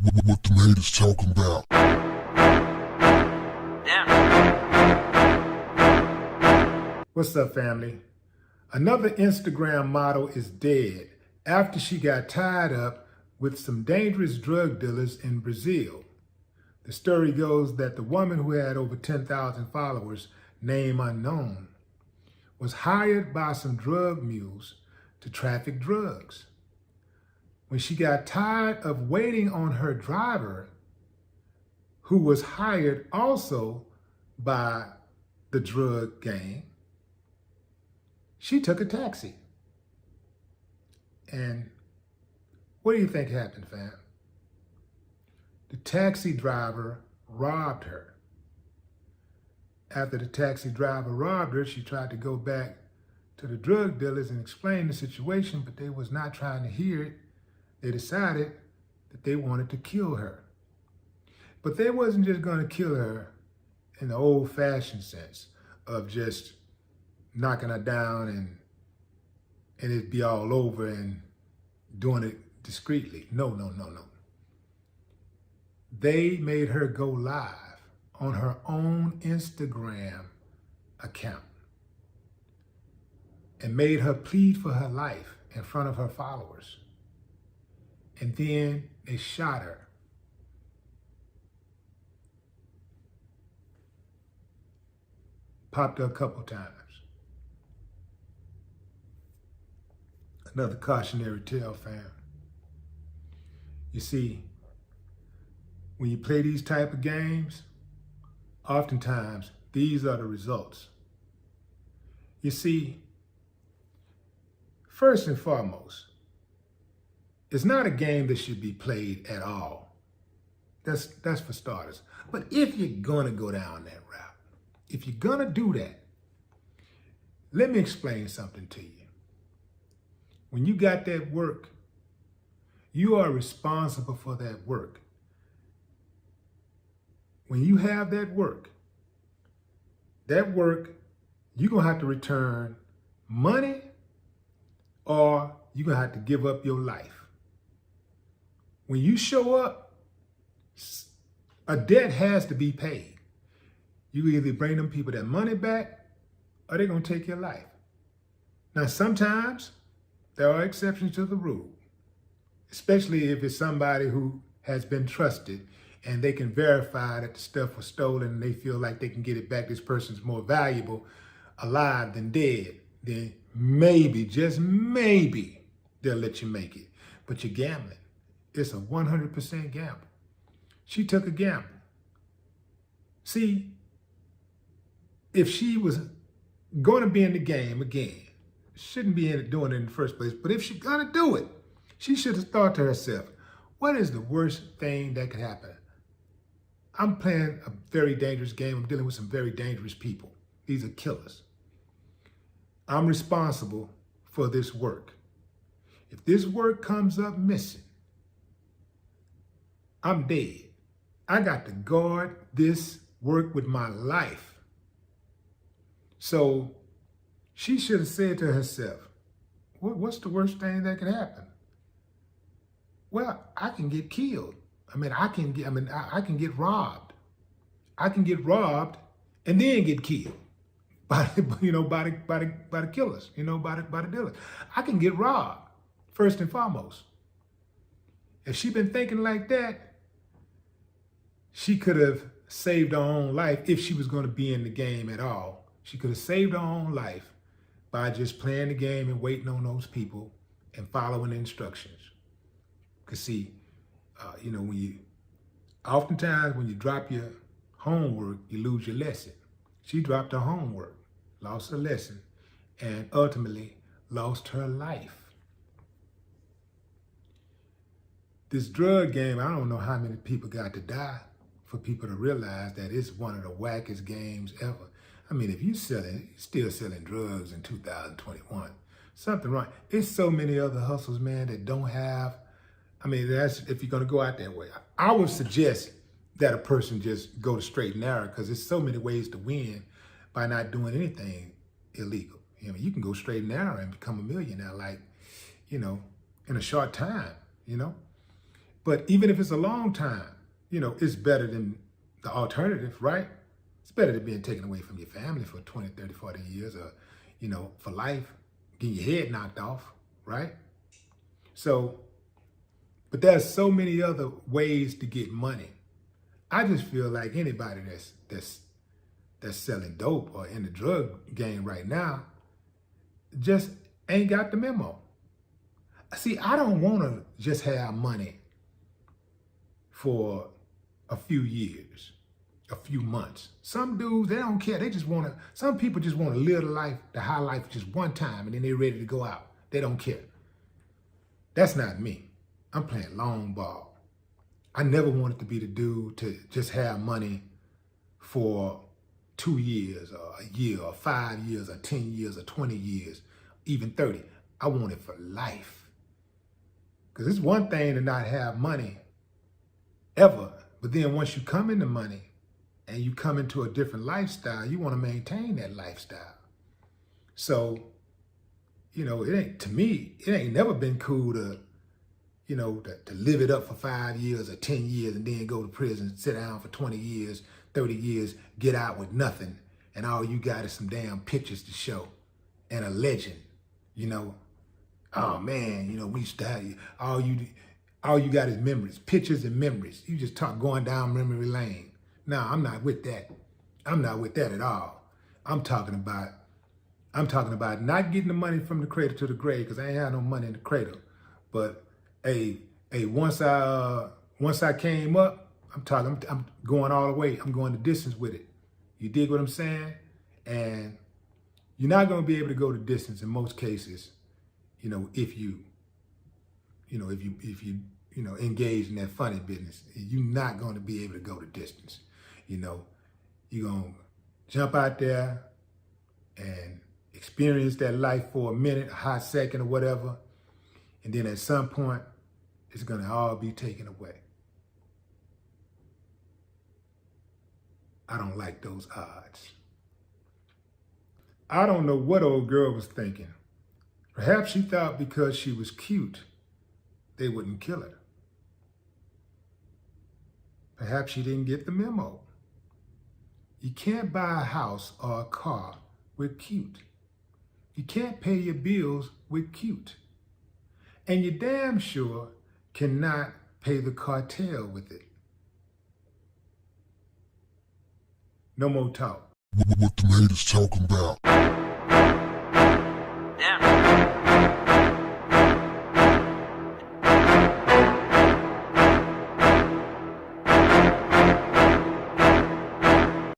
What them haters talking about? What's up, family? Another Instagram model is dead after she got tied up with some dangerous drug dealers in Brazil. The story goes that the woman, who had over 10,000 followers, name unknown, was hired by some drug mules to traffic drugs. When she got tired of waiting on her driver, who was hired also by the drug gang, she took a taxi. And what do you think happened, fam? The taxi driver robbed her. After the taxi driver robbed her, she tried to go back to the drug dealers and explain the situation, but they was not trying to hear it. They decided that they wanted to kill her. But they wasn't just going to kill her in the old-fashioned sense of just knocking her down and it'd be all over and doing it discreetly. No. They made her go live on her own Instagram account and made her plead for her life in front of her followers. And then they shot her. Popped her a couple times. Another cautionary tale, fam. You see, when you play these type of games, oftentimes these are the results. You see, first and foremost, it's not a game that should be played at all. That's for starters. But if you're gonna go down that route, if you're gonna do that, let me explain something to you. When you got that work, you are responsible for that work. When you have that work, you're gonna have to return money or you're gonna have to give up your life. When you show up, a debt has to be paid. You either bring them people that money back or they're gonna take your life. Now, sometimes there are exceptions to the rule, especially if it's somebody who has been trusted and they can verify that the stuff was stolen and they feel like they can get it back. This person's more valuable alive than dead. Then maybe, just maybe, they'll let you make it. But you're gambling. It's a 100% gamble. She took a gamble. See, if she was going to be in the game again, shouldn't be doing it in the first place, but if she's going to do it, she should have thought to herself, what is the worst thing that could happen? I'm playing a very dangerous game. I'm dealing with some very dangerous people. These are killers. I'm responsible for this work. If this work comes up missing, I'm dead. I got to guard this work with my life. So she should have said to herself, what's the worst thing that could happen? Well, I can get killed. I can get robbed. I can get robbed and then get killed by the killers, by the dealers. I can get robbed first and foremost. If she'd been thinking like that, she could have saved her own life if she was going to be in the game at all. She could have saved her own life by just playing the game and waiting on those people and following the instructions. Because see, oftentimes when you drop your homework, you lose your lesson. She dropped her homework, lost her lesson, and ultimately lost her life. This drug game, I don't know how many people got to die for people to realize that it's one of the wackest games ever. If you're still selling drugs in 2021, something wrong. It's so many other hustles, man, that don't have, that's if you're gonna go out that way. I would suggest that a person just go the straight and narrow because there's so many ways to win by not doing anything illegal. You can go straight and narrow and become a millionaire, in a short time, But even if it's a long time, it's better than the alternative, right? It's better than being taken away from your family for 20, 30, 40 years or, for life, getting your head knocked off, right? So, but there's so many other ways to get money. I just feel like anybody that's selling dope or in the drug game right now just ain't got the memo. See, I don't want to just have money for a few years, a few months. Some dudes, they don't care. They just want to, some people just want to live the high life just one time and then they're ready to go out. They don't care. That's not me. I'm playing long ball. I never wanted to be the dude to just have money for 2 years or a year or 5 years or 10 years or 20 years, even 30. I want it for life. Because it's one thing to not have money ever, but then once you come into money and you come into a different lifestyle, you want to maintain that lifestyle. So, to me, it ain't never been cool to live it up for 5 years or 10 years and then go to prison, sit down for 20 years, 30 years, get out with nothing, and all you got is some damn pictures to show and a legend, Oh man, we used to have all you got is memories, pictures and memories. You just talk going down memory lane. No, I'm not with that. I'm not with that at all. I'm talking about not getting the money from the cradle to the grave, because I ain't had no money in the cradle. But once I came up, I'm going all the way. I'm going the distance with it. You dig what I'm saying? And you're not going to be able to go the distance in most cases, if you engage in that funny business. You're not going to be able to go the distance. You're going to jump out there and experience that life for a minute, a hot second or whatever. And then at some point, it's going to all be taken away. I don't like those odds. I don't know what old girl was thinking. Perhaps she thought because she was cute, they wouldn't kill her. Perhaps she didn't get the memo. You can't buy a house or a car with cute. You can't pay your bills with cute. And you damn sure cannot pay the cartel with it. No more talk. What the haters talking about?